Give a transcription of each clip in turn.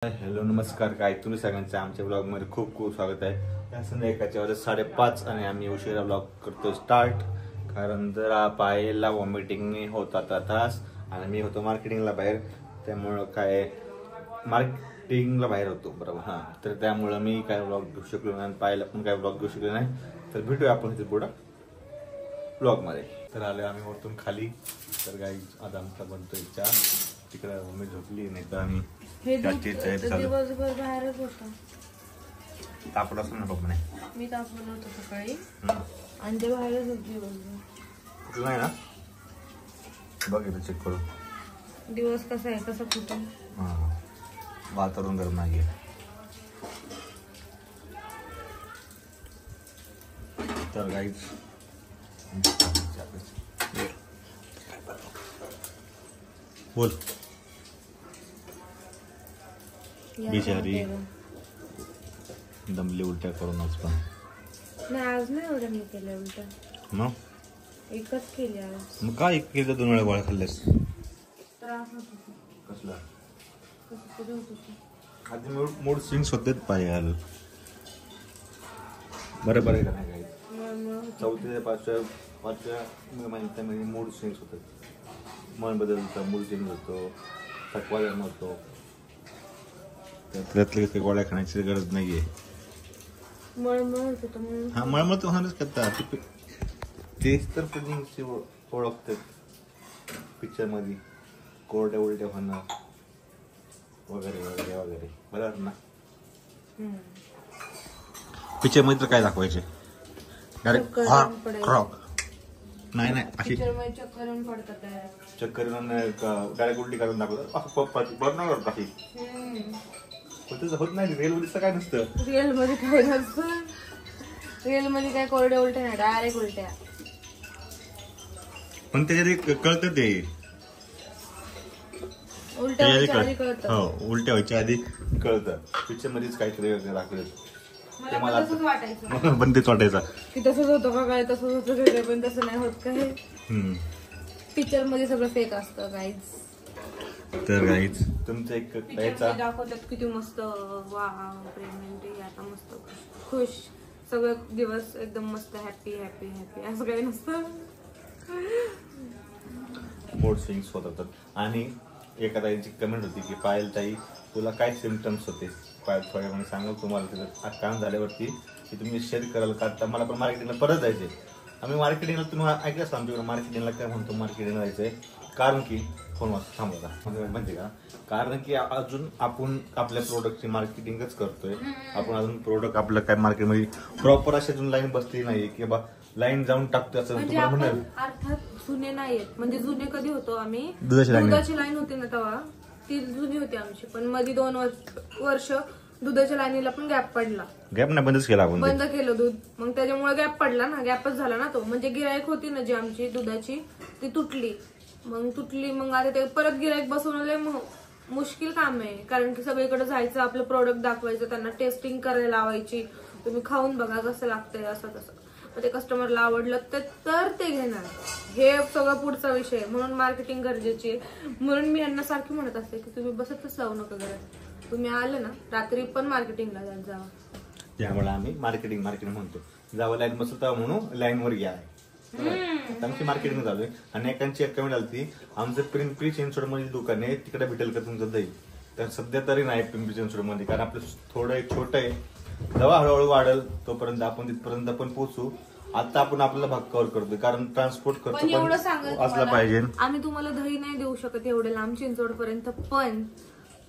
Hello नमस्कार, काय तुम्ही सगळ्यांचं आमच्या ब्लॉग मध्ये खूप खूप स्वागत आहे. या संध्याकाळच्या वाजता 5:30 आणि आम्ही उशिरा ब्लॉग करतो स्टार्ट. कारण जरा पायला वॉमिटिंग होत आता तास आणि मी होतो मार्केटिंगला बाहेर, त्यामुळं काय मार्केटिंगला बाहेर होतो बरोबर. हां, तर त्यामुळं मी काय ब्लॉग घेऊ शकलो नाही आणि पायला पण काय ब्लॉग घेऊ शकलो नाही. तर भेटूया आपण इथे पुढं ब्लॉग मध्ये. तर आले आम्ही वरतून खाली. तर काय आता आमचा बनतोय चहा. तिकडे मम्मी झोपली, नाही तर आम्ही दिवसभर बाहेरच होता. तापड असं ना बघ म्हणे मी तापवलं होतं सकाळी आणि ते बाहेरच होत दिवसभर. कुठलं नाही ना, बघ इथं चेक करू दिवस कसा आहे, कसं कुठं. हां, वातावरण गरम नाही आहे. तर गाईज बोल. बिचारी दमली उलट्या करूनच पण नाही, आज नाही एवढं मी केलं उलट. मग एकच केली आज. मग काय एक केलं, 2 वेळा गोळ्या खाल्ल्यास. त्रास होत होता. कसला? कसं तरी होत होतं. आधी मूड स्विंग्स होते पाय घाल. बरं बरं का नाही, मळमळ 4थ्या ते 5व्या महिन्यामध्ये मूड स्विंग्स होतात. मन बदलतं, मूड चेंज होतो, थकवा जाणवतो. त्यातल्या काही गोळ्या खाण्याची गरज नाहीये. मळमळ होत होतं म्हणून. हा, मळमळ तर होणारच करतात. तेच तर प्रेग्नन्सी ओळखतात पिक्चर मध्ये, कोरड्या उलट्या होणं वगैरे वगैरे वगैरे, बरोबर ना. पिक्चर मध्ये तर काय दाखवायचे, डायरेक्ट नाही नाही अशी चक्कर येऊन पडतात direct. चक्कर डायरेक्ट उलटी काढून दाखवतात. बरं काही होत नाही. रेल मध्ये काय नसतं. रिअल मध्ये काय नसतं. रिअल मध्ये काय कोरड्या उलट्या नाही, डायरेक्ट उलट्या. पण त्याच्यात कळतं ते उलट्या व्हायच्या आधी कळतं. हो, उलट्या व्हायच्या आधी कळतं. पिक्चर मध्येच काहीतरी दाखवलं ते मला तसंच वाटायचं. पण तेच वाटायचं की तसंच होतं का काय, तसंच होतं काय, पण तसं नाही होत काय. पिक्चर मध्ये सगळं फेक असतं गाईज. तर गाईज तुमचं एक पिक्चर दाखवतात किती मस्त, वा प्रेग्नेंट आता मस्त खुश, सगळं दिवस एकदम मस्त हॅपी हॅपी हॅपी, असं काही नसतं. मूड स्विंग्स होतात. आणि एका ताईची कमेंट होती की पायल ताई तुला काय सिम्पटम्स होते, पायल थोड्या वेळाने सांगा तुम्हाला त्याचं काम झाल्यावरती की तुम्ही शेअर कराल का. आता मला पण मार्केटिंगला परत जायचंय. आम्ही मार्केटिंगला, तुम्ही ऐकलंच आमच्याकडे मार्केटिंगला काय म्हणतो, मार्केटिंगला जायचंय कारण की फोन वाजता थांबवता म्हणजे का, कारण की अजून आपण आपल्या प्रोडक्टची मार्केटिंगच करतोय. आपण अजून प्रोडक्ट आपलं काय मार्केटमध्ये प्रॉपर अशी अजून लाईन बसली नाहीये की बा लाईन जाऊन टाकतोय असं तुम्हाला म्हणाल. अर्थात जुने नाहीयेत, म्हणजे जुने कधी होतो आम्ही, दुधाची लाईन होती ना तेव्हा ती जुनी होती आमची. पण मध्ये 2 वर्ष दुधाच्या लाईनीला पण गॅप पडला. गॅप नाही, बंदच केला आपण, बंद केलं दूध. मग त्याच्यामुळे गॅप पडला ना, गॅपच झाला ना तो. म्हणजे गिराईक होती ना जी आमची दुधाची, ती तुटली. मग आता ते परत गिराईक बसवणं मुश्किल काम आहे. कारण की सगळीकडे जायचं, आपलं प्रोडक्ट दाखवायचं, त्यांना टेस्टिंग करायला लावायची, तुम्ही खाऊन बघा कसं लागतंय असं तसं. मग ते कस्टमरला आवडलं तर ते घेणार. हे सगळं पुढचा विषय. म्हणून मार्केटिंग गरजेची आहे. म्हणून मी यांना सारखी म्हणत असते की तुम्ही बसतच लावू नका घरात. तुम्ही आले ना रात्री पण मार्केटिंगला जावा. त्यामुळे आम्ही मार्केटिंग म्हणतो. जावं लाईन बसत म्हणून लाईनवर घ्या. आमची मार्केटिंग चालू आहे. आणि एकांची एक कमेंट आली, आमचं पिंपरी चिंचवड मध्ये दुकान आहे, तिकडे भेटेल का तुमचं दही. तर सध्या तरी नाही पिंपरी चिंचवड मध्ये, कारण आपलं थोडं छोटं आहे. जेव्हा हळूहळू वाढेल तोपर्यंत आपण तिथपर्यंत आपण पोहोचू. आता आपण आपला भाग कव्हर करतोय, कारण ट्रान्सपोर्ट खर्च पण असला पाहिजे. आम्ही तुम्हाला दही नाही देऊ शकत एवढे लांब चिंचवड पर्यंत, पण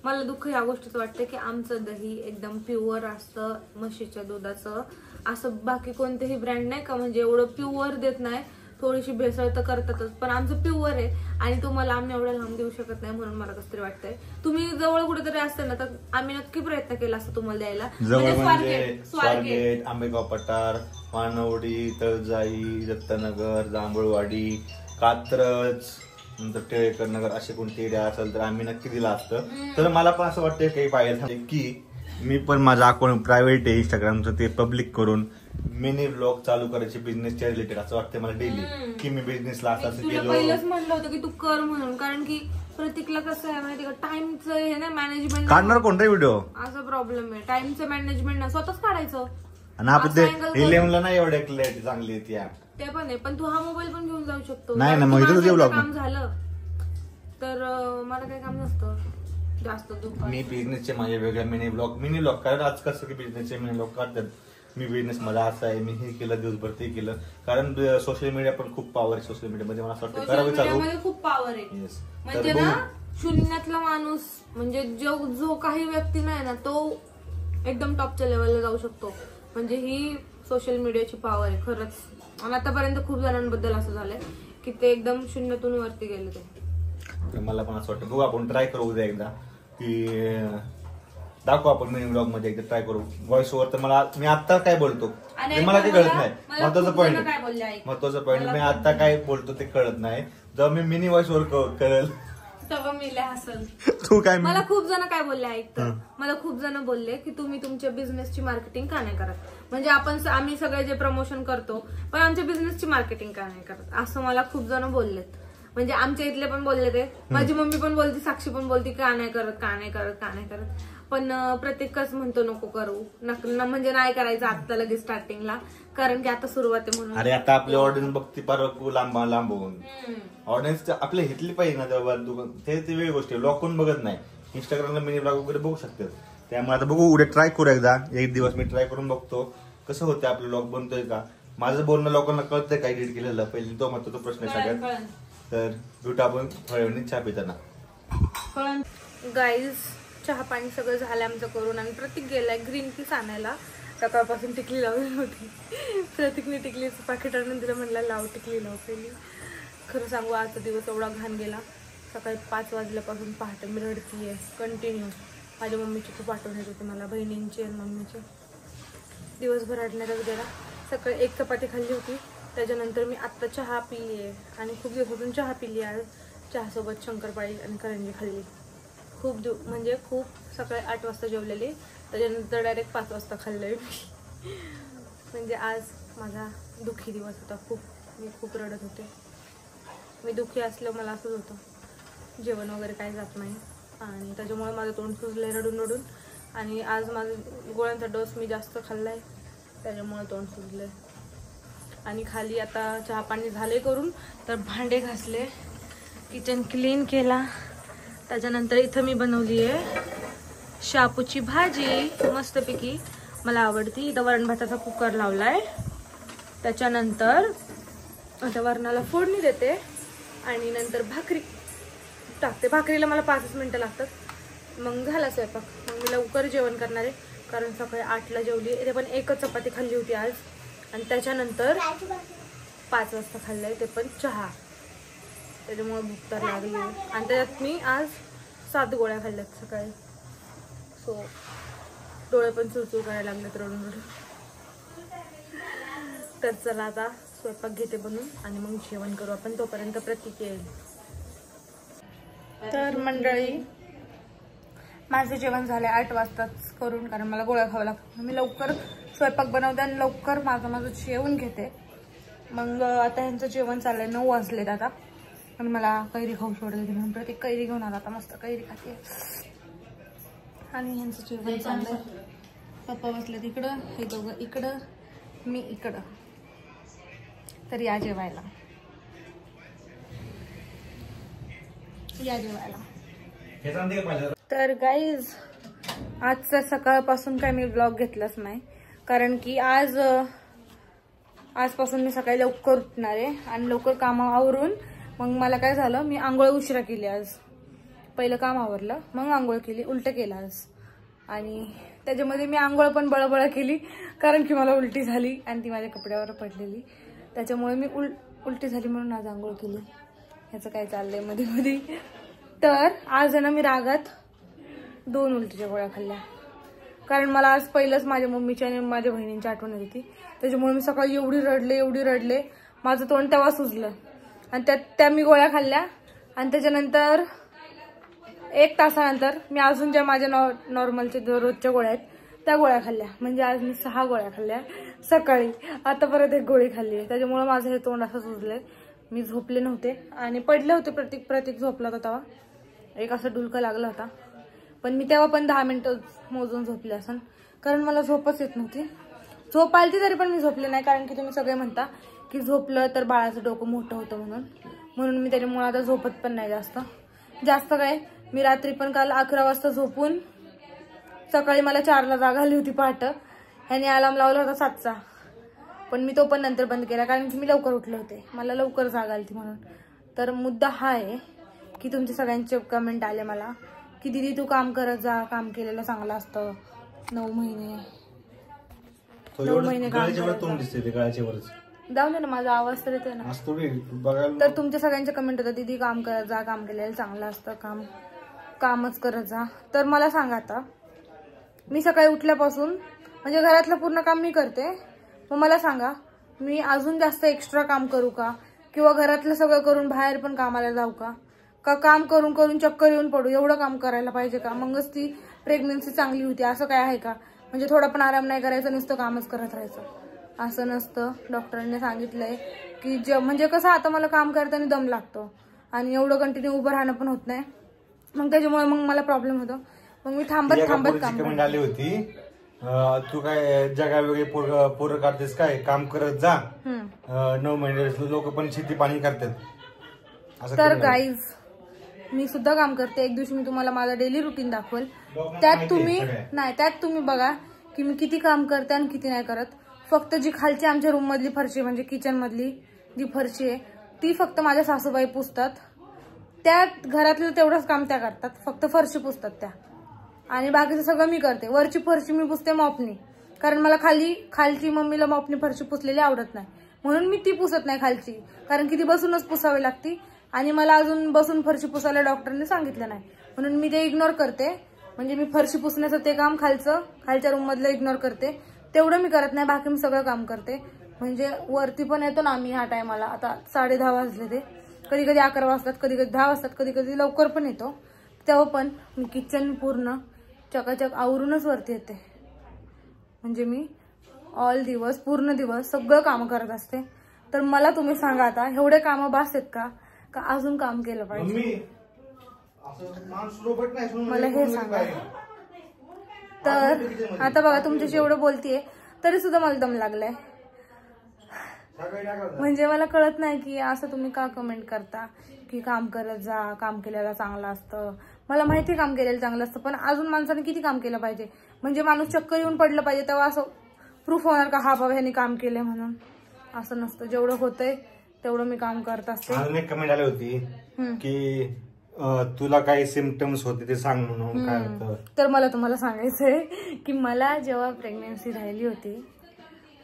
मला दुःख या गोष्टीचं वाटतं की आमचं दही एकदम प्युअर असतं, म्हशीच्या दुधाचं. असं बाकी कोणतेही ब्रँड नाही का म्हणजे एवढं प्युअर देत नाही, थोडीशी भेसळ तर करतातच, पण आमचं प्युअर आहे. आणि तुम्हाला आम्ही एवढं लांब देऊ शकत नाही, म्हणून मला कसं तरी वाटतंय. तुम्ही जवळ कुठेतरी असतं ना तर आम्ही नक्की प्रयत्न केला असता तुम्हाला द्यायला. जवळ म्हणजे स्वारगेट, आंबेगाव पठार, मानवडी, तळजाई, दत्तनगर, जांभूळवाडी, कात्रज, नंतर टिळेकर नगर, असे कोणते एरिया असेल तर आम्ही नक्की दिला असतं. तर मला पण असं वाटतं काही पाहिजे की मी पण माझा अकाउंट प्रायव्हेट आहे इंस्टाग्रामचं, ते पब्लिक करून मिनी ब्लॉग चालू करायचे बिझनेसच्या रिलेटेड. असं वाटतं मला डेली की मी बिझनेसला असं केलं. पहिलंच म्हटलं होतं की तू कर म्हणून, कारण की प्रतीकला कसं आहे माहिती का, टाइमचं हे ना मॅनेजमेंट काढणार कोण रे व्हिडिओ? असा प्रॉब्लेम आहे, टाइमचं मॅनेजमेंट ना स्वतःच काढायचं. आणि आपण ते 11 नाही एवढ्या क्लॅरिटी चांगली येते यार. ते पण आहे, पण तू हा मोबाईल पण घेऊन जाऊ शकतो. नाही ना, मग इथं तुझे ब्लॉग काम झालं तर मला काही काम नसतं जास्त दुपार. मी बिझनेसचे माझे वेगळे मिनी ब्लॉग कारण आज कसं की बिझनेसचे मिनी ब्लॉग काढतात. मी बिझनेस मला असं आहे, मी हे केलं दिवसभर ते केलं. कारण सोशल मीडिया पण खूप पॉवर आहे सोशल मीडियामध्ये. मला असं वाटतं करावं चालू, खूप पॉवर आहे. म्हणजे ना शून्यातला माणूस म्हणजे जो काही व्यक्ती नाही ना तो एकदम टॉपच्या लेवलला जाऊ शकतो. म्हणजे ही सोशल मीडियाची पॉवर आहे खरंच. आणि आतापर्यंत खूप जणांबद्दल असं झालंय की ते एकदम शून्यातून वरती गेले ते. मला पण असं वाटतं बघू आपण ट्राय करू उद्या एकदा की दाखवू आपण मिनी ब्लॉग मध्ये एकदा ट्राय करू. व्हॉइस ओव्हर तर मी आता काय बोलतो मला ते कळत नाही. महत्वाचं पॉईंट मी आता काय बोलतो ते कळत नाही. जेव्हा मी मिनी व्हॉइस ओव्हर करेल तेव्हा मी हसल. तू काय, मला खूप जण काय बोलले ऐकतं, मला खूप जण बोलले की तुम्ही तुमच्या बिझनेसची मार्केटिंग का नाही करत. म्हणजे आम्ही सगळे जे प्रमोशन करतो पण आमच्या बिझनेसची मार्केटिंग का नाही करत, असं मला खूप जण बोललेत. म्हणजे आमच्या इथले पण बोलले ते, माझी मम्मी पण बोलती, साक्षी पण बोलती का नाही करत. पण प्रत्येकच म्हणतो नको करू, म्हणजे नाही करायचं आता लगेच स्टार्टिंगला, कारण की आता सुरुवात आहे म्हणून. अरे आता आपली ऑडियन्स बघती पार लांबून. ऑडियन्स आपल्या हितली पाहिजे ना तेव्हा. ते वेगळी गोष्ट आहे. ब्लॉग कोण बघत नाही. इंस्टाग्रामला मिनी ब्लॉग वगैरे बघू शकतात. त्यामुळे आता बघू उद्या ट्राय करू एकदा. एक दिवस मी ट्राय करून बघतो कसं होतं आपलं ब्लॉग बनतोय का. माझं बोलणं लोकांना कळतंय काय एडिट केलेलं. पहिले तो महत्वाचा प्रश्न आहे सगळ्यात. तर भेटू आपण थोड्या वेळाने चहा पिताना. गाईज चहा पाणी सगळं झालं आमचं करून. आणि प्रतीक गेलाय ग्रीन पीस आणायला. सकाळपासून टिकली लावली होती. प्रतीकने टिकलीचं पाकिट आणून दिलं, म्हणलं लाव टिकली लाव पहिली. खरं सांगू आजचा दिवस एवढा घाण गेला. सकाळी 5 वाजल्यापासून पहाटे मी रडतीये कंटिन्यू. माझ्या मम्मीची खूप आठवण येत होती मला, बहिणींची आणि मम्मीची. दिवसभर रडण्यातच गेला. सकाळी 1 चपाती खाल्ली होती. त्याच्यानंतर मी आत्ता चहा पिली आणि खूप दिवसातून चहा पिली आज. चहासोबत शंकरपाळी आणि करंजी खाल्ली. म्हणजे खूप सकाळी 8 वाजता जेवलेली, त्याच्यानंतर डायरेक्ट 5 वाजता खाल्लंय मी. म्हणजे आज माझा दुःखी दिवस होता खूप. मी खूप रडत होते. मी दुःखी असल्यावर मला असंच होतं, जेवण वगैरे काही जात नाही आणि त्याच्यामुळे माझं तोंड सुजलंय रडून. आणि आज माझं गोळ्यांचा डोस मी जास्त खाल्लाय त्याच्यामुळे तोंड सुजलंय. आणि खाली आता चहा पाणी झाले करून, तर भांडे घासले, किचन क्लीन केला. त्याच्यानंतर इथं मी बनवली आहे शापूची भाजी मस्तपैकी, मला आवडती. इथं वरण भाताचा कुकर लावलाय. त्याच्यानंतर आता वरणाला फोडणी देते आणि नंतर भाकरी टाकते. भाकरीला मला 5 मिनिटं लागतात. मग झाला स्वयंपाक. मग मी लवकर जेवण करणार आहे, कारण सकाळी 8ला जेवली. ते पण 1च चपाती खाल्ली होती आज. आणि त्याच्यानंतर 5 वाजता खाल्लंय, ते पण चहा. त्याच्यामुळे भूक तर लागली. आणि त्याच्यात मी आज 7 गोळ्या खाल्ल्यात सकाळी. सो डोळे पण चुरचूर करायला लागलेत रडून. तर चला आता स्वयंपाक घेते बनवून आणि मग जेवण करू आपण. तोपर्यंत प्रतीक येईल. तर मंडळी माझं जेवण झालंय 8 वाजताच करून, कारण मला गोळ्या खावं लागतं. मी लवकर स्वयंपाक बनवते आणि लवकर माझं जेवण घेते. मग आता यांचं जेवण चाललंय. 9 वाजलेत आता. आणि मला कैरी खाऊ सोडली म्हणून प्रत्येक कैरी घेऊन आला. आता मस्त कैरी खाते. आणि यांचं जेवण चाललंय. पप्पा बसले तिकडं, हे दोघं इकडं, मी इकडं. तर या जेवायला. तर गाईज आजचा सकाळपासून काय मी ब्लॉग घेतलाच नाही, कारण की आजपासून मी सकाळी लवकर उठणार आहे. आणि लवकर कामं आवरून मग मला काय झालं, मी आंघोळ उशिरा केली आज. पहिलं काम आवरलं, मग आंघोळ केली, उलटं केलं आज. आणि त्याच्यामध्ये मी आंघोळ पण बळबळ केली, कारण की मला उलटी झाली आणि ती माझ्या कपड्यावर पडलेली. त्याच्यामुळे मी उलटी झाली म्हणून आज आंघोळ केली. ह्याचं काय चाललंय मध्ये मध्ये. तर आज ना मी रागात 2 उलटीच्या गोळ्या खाल्ल्या, कारण मला आज पहिलंच माझ्या मम्मीची आणि माझ्या बहिणींची आठवण येत होती. त्याच्यामुळे मी सकाळी एवढी रडले, माझं तोंड तेव्हा सुजलं. आणि त्या मी गोळ्या खाल्ल्या. आणि त्याच्यानंतर 1 तासानंतर मी अजून ज्या माझ्या नॉर्मलच्या रोजच्या गोळ्या आहेत त्या गोळ्या खाल्ल्या. म्हणजे आज मी 6 गोळ्या खाल्ल्या सकाळी. आता परत 1 गोळी खाल्ली आहे. त्याच्यामुळे माझं हे तोंड असं सुजलंय. मी झोपले नव्हते आणि पडले होते. प्रतीक झोपला होता तेव्हा. एक असा डुलका लागला होता, पण मी तेव्हा पण 10 मिनिटं मोजून झोपले असन, कारण मला झोपच येत नव्हती. झोप आलती तरी पण मी झोपले नाही, कारण की तुम्ही सगळे म्हणता की झोपलं तर बाळाचं डोकं मोठं होतं म्हणून मी त्याच्यामुळे आता झोपत पण नाही जास्त काय. मी रात्री पण काल 11 वाजता झोपून सकाळी मला 4ला जाग आली होती पहाटे. ह्याने अलार्म लावला होता 7चा, पण मी तो पण नंतर बंद केला, कारण की मी लवकर उठले होते, मला लवकर जाग आली होती म्हणून. तर मुद्दा हा आहे की तुमचे सगळ्यांचे कमेंट आले मला की दीदी तू काम करत जा, काम केलेलं चांगलं असतं. 9 महिने जाऊ दे ना, माझा आवाज तर येतोय ना. तर तुमच्या सगळ्यांचे कमेंट होतं दीदी काम करत जा, काम केलेलं चांगलं असतं, कामच करत जा. तर मला सांगा आता, मी सकाळी उठल्यापासून म्हणजे घरातलं पूर्ण काम मी करते, मग मला सांगा मी अजून जास्त एक्स्ट्रा काम करू का, किंवा घरातलं सगळं करून बाहेर पण कामाला जाऊ का काम करून करून चक्कर येऊन पडू, एवढं काम करायला पाहिजे का? मगच ती प्रेग्नन्सी चांगली होती असं काय आहे का? म्हणजे थोडा पण आराम नाही करायचा, नुसतं कामच करत राहायचं असं नसतं. डॉक्टरांनी सांगितलंय की म्हणजे कसं आता मला काम करताना दम लागतो आणि एवढं कंटिन्यू उभं राहणं पण होत नाही, मग त्याच्यामुळे मग मला प्रॉब्लेम होतो, मग मी थांबत काम आली होती. तू काय जगा वेगळी पोरं काढतेस काय, काम करत जा. 9 महिने लोक पण शेती पाणी करतात. तर गाईज मी सुद्धा काम करते. एक दिवशी मी तुम्हाला माझा डेली रुटीन दाखवेल, त्यात तुम्ही बघा की मी किती काम करते आणि किती नाही करत. फक्त जी खालची आमच्या रूम मधली फरशी म्हणजे किचन मधली जी फरशी आहे ती फक्त माझ्या सासूबाई पुसतात, त्या घरातलं तेवढंच काम त्या करतात, फक्त फरशी पुसतात त्या, आणि बाकीचं सगळं मी करते. वरची फरशी मी पुसते मॉपनी, कारण मला खालची मम्मीला मॉपनी फरशी पुसलेली आवडत नाही, म्हणून मी ती पुसत नाही खालची, कारण की ती बसूनच पुसावी लागती आणि मला अजून बसून फरशी पुसायला डॉक्टरने सांगितलं नाही, म्हणून मी ते इग्नोर करते. म्हणजे मी फरशी पुसण्याचं ते काम खालच्या रूम मधलं इग्नोर करते, तेवढं मी करत नाही, बाकी मी सगळं काम करते. म्हणजे वरती पण येतो ना आम्ही ह्या टायमाला, आता 10:30 वाजले, ते कधी कधी 11 वाजतात, कधी कधी 10 वाजतात, कधी कधी लवकर पण येतो, तेव्हा पण मी किचन पूर्ण चकाचक आवरूनच वरती येते. म्हणजे मी पूर्ण दिवस सगळं काम करत असते. तर मला तुम्ही सांगा आता, एवढे कामं बास आहेत का अजून काम केलं पाहिजे? मला हे सांगा. तर आता बघा तुमच्याशी एवढं बोलतीये तरी सुद्धा मला दम लागलाय. म्हणजे मला कळत नाही की असं तुम्ही का कमेंट करता की काम करत जा, काम केलेलं चांगलं असतं. मला माहिती काम केलेलं चांगलं असतं, पण अजून माणसाने किती काम केलं पाहिजे? म्हणजे माणूस चक्कर येऊन पडलं पाहिजे तेव्हा असं प्रूफ होणार का हा बाबा ह्याने काम केलंय म्हणून? असं नसतं, जेवढं होतंय तेवढं मी काम करत असते. अजून एक कमेंट आली होती की तुला काही सिम्पटम्स होते ते सांग म्हणून. काय होतं? तर मला तुम्हाला सांगायचंय की मला जेव्हा प्रेग्नन्सी राहिली होती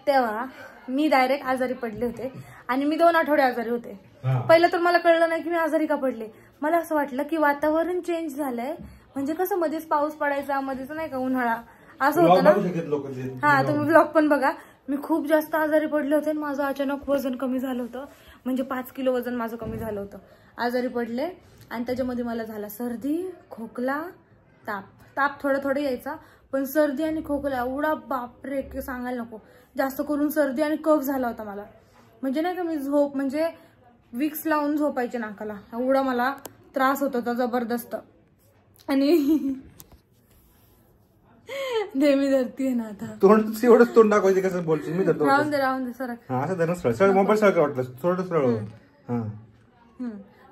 तेव्हा मी डायरेक्ट आजारी पडले होते आणि मी 2 आठवडे आजारी होते. पहिलं तर मला कळलं नाही की मी आजारी का पडले. मला असं वाटलं की वातावरण चेंज झालंय, म्हणजे कसं मध्येच पाऊस पडायचा, मध्येच नाही का उन्हाळा, असं होतं ना. हा, तुम्ही ब्लॉग पण बघा. मी खूप जास्त आजारी पडले होते, माझं अचानक वजन कमी झालं होतं, म्हणजे 5 किलो वजन माझं कमी झालं होतं. आजारी पडले आणि त्याच्यामध्ये मला झाला सर्दी, खोकला, ताप थोडं यायचा, पण सर्दी आणि खोकला एवढा बापरे की सांगायला नको. जास्त करून सर्दी आणि कफ झाला होता मला. म्हणजे नाही का मी म्हणजे विक्स लावून झोपायचे नाकाला, एवढा मला त्रास होत होता जबरदस्त. आणि नेहमी धरतीये ना आता एवढंच तोंड दाखवायचे कसं बोलतो मी. राहून दे सर. असं मोबाईल सारखं वाटलं थोडं सरळ.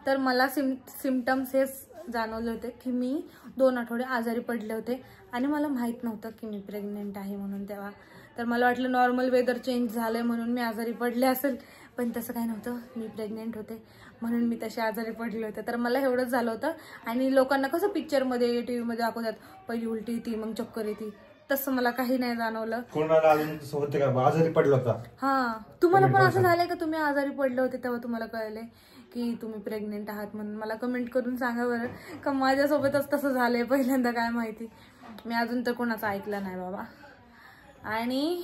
तर मला सिम्पटम्स हे जाणवले होते की मी 2 आठवडे आजारी पडले होते आणि मला माहित नव्हतं की मी प्रेग्नेंट आहे म्हणून तेव्हा. तर मला वाटलं नॉर्मल वेदर चेंज झालंय म्हणून मी आजारी पडले असेल, पण तसं काही नव्हतं. मी प्रेग्नेंट होते म्हणून मी तसे आजारी पडले होते. तर मला एवढंच झालं होतं. आणि लोकांना कसं पिक्चरमध्ये टीव्हीमध्ये दाखवतात पहिली उलटी येते मग चक्कर येते, तसं मला काही नाही जाणवलं. कोणाला अजून तसं होतं का? आजारी पडला होता? हा, तुम्हाला पण असं झालंय का तुम्ही आजारी पडले होते तेव्हा तुम्हाला कळले की तुम्ही प्रेग्नेंट आहात म्हणून? मला कमेंट करून सांगा बरं, का माझ्यासोबतच तसं झालंय पहिल्यांदा काय माहिती. मी अजून तर कोणाचं ऐकलं नाही बाबा. आणि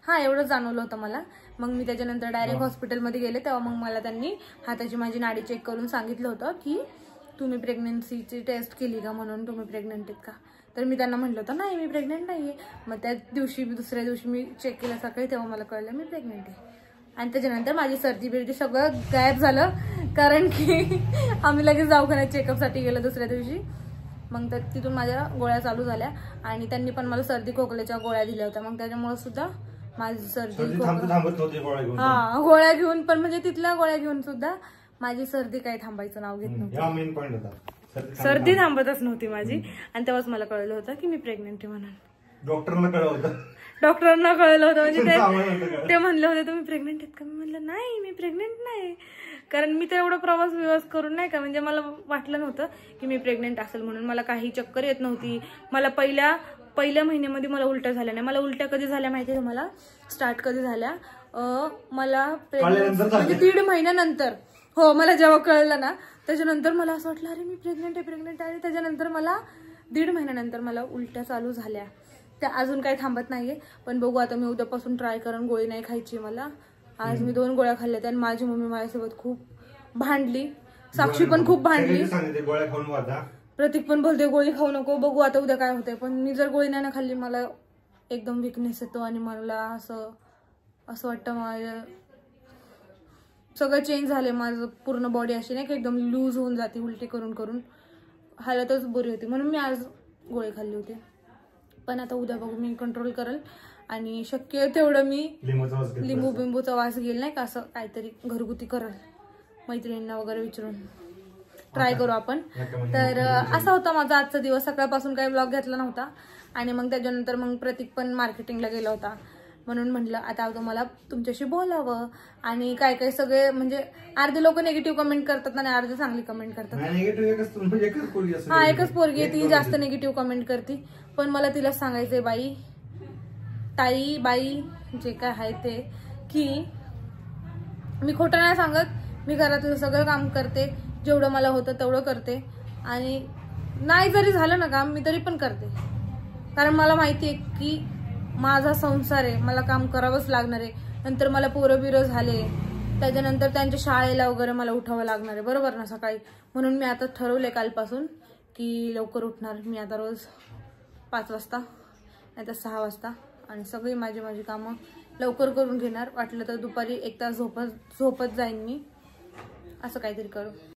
हा, एवढंच जाणवलं होतं मला. मग मी त्याच्यानंतर डायरेक्ट हॉस्पिटलमध्ये गेले, तेव्हा मग मला त्यांनी हाताची माझी नाडी चेक करून सांगितलं होतं की तुम्ही प्रेग्नन्सीची टेस्ट केली का म्हणून, तुम्ही प्रेग्नेंट आहेत का? तर मी त्यांना म्हटलं होतं नाही मी प्रेग्नेंट नाहीये. मग त्या दिवशी दुसऱ्या दिवशी मी चेक केलं सकाळी, तेव्हा मला कळलं मी प्रेग्नेंट आहे. आणि त्याच्यानंतर माझी सर्दी बिर्दी सगळं गायब झालं. कारण की आम्ही लगेच दवाखान्यात चेकअपसाठी गेलो दुसऱ्या दिवशी. मग तर तिथून माझ्या गोळ्या चालू झाल्या आणि त्यांनी पण मला सर्दी खोकल्याच्या गोळ्या दिल्या होत्या. मग त्याच्यामुळे सुद्धा माझी सर्दी हा गोळ्या घेऊन पण म्हणजे तिथल्या गोळ्या घेऊन सुद्धा माझी सर्दी काही थांबायचं नाव घेत नव्हती. सर्दी थांबतच नव्हती माझी. आणि तेव्हाच मला कळलं होतं की मी प्रेग्नेंट आहे म्हणून. डॉक्टरांना कळलं होतं म्हणजे ते म्हणले होते तुम्ही प्रेग्नेंट आहेत का. मी म्हणलं नाही मी प्रेग्नेंट नाही. कारण मी तर एवढा प्रवास करून नाही का म्हणजे मला वाटलं नव्हतं की मी प्रेग्नेंट असेल म्हणून. मला काही चक्कर येत नव्हती. मला पहिल्या महिन्यामध्ये मला उलट्या झाल्या नाही. मला उलट्या कधी झाल्या माहिती आहे तुम्हाला. स्टार्ट कधी झाल्या मला म्हणजे 1.5 महिन्यानंतर. हो मला जेव्हा कळलं ना त्याच्यानंतर मला असं वाटलं अरे मी प्रेग्नेंट आहे. त्याच्यानंतर मला 1.5 महिन्यानंतर मला उलट्या चालू झाल्या. त्या अजून काही थांबत नाहीये पण बघू आता. मी उद्यापासून ट्राय करून गोळी नाही खायची मला. आज मी 2 गोळ्या खाल्ल्या आणि माझी मम्मी माझ्यासोबत खूप भांडली. साक्षी पण खूप भांडली. प्रतीक पण बोलते गोळी खाऊ नको. बघू आता उद्या काय होतंय. पण मी जर गोळी नाही ना खाल्ली मला एकदम विकनेस येतो आणि मला असं वाटतं माझं सगळं चेंज झालंय. माझं पूर्ण बॉडी अशी नाही की एकदम लूज होऊन जाते उलटी करून हालतच बरी होती. म्हणून मी आज गोळी खाल्ली होती. पण आता उद्या बघू मी कंट्रोल करेल आणि शक्य तेवढं मी लिंबू बिंबूचा वास घेईल नाही का असं काहीतरी घरगुती करेल. मैत्रिणींना वगैरे विचारून ट्राय करू आपण. तर असा होता माझा आजचा दिवस. सकाळपासून काही ब्लॉग घेतला नव्हता आणि मग त्याच्यानंतर मग प्रतीक पण मार्केटिंगला गेला होता म्हणून म्हटलं आता तुम्हाला तुमच्याशी बोलावं. आणि काय सगळे म्हणजे अर्धे लोक निगेटिव्ह कमेंट करतात आणि अर्धे चांगली कमेंट करतात. हा एकच पोरगी आहे ती जास्त निगेटिव्ह कमेंट करते. पण मला तिला सांगायचंय बाई जे काय आहे ते की मी खोटं नाही सांगत. मी घरातलं सगळं काम करते. जेवढं मला होतं तेवढं करते आणि नाही जरी झालं ना काम मी तरी पण करते. कारण मला माहिती आहे की माझा संसार आहे. मला काम करावंच लागणार आहे. नंतर मला पोरं बिरं झाले त्याच्यानंतर त्यांच्या शाळेला वगैरे मला उठावं लागणार आहे बरोबर ना सकाळी. म्हणून मी आता ठरवलंय कालपासून की लवकर उठणार मी आता रोज 5 वाजता नाही तर 6 वाजता आणि सगळी माझी कामं लवकर करून घेणार. वाटलं तर दुपारी 1 तास झोपत जाईन मी. असं काहीतरी करू.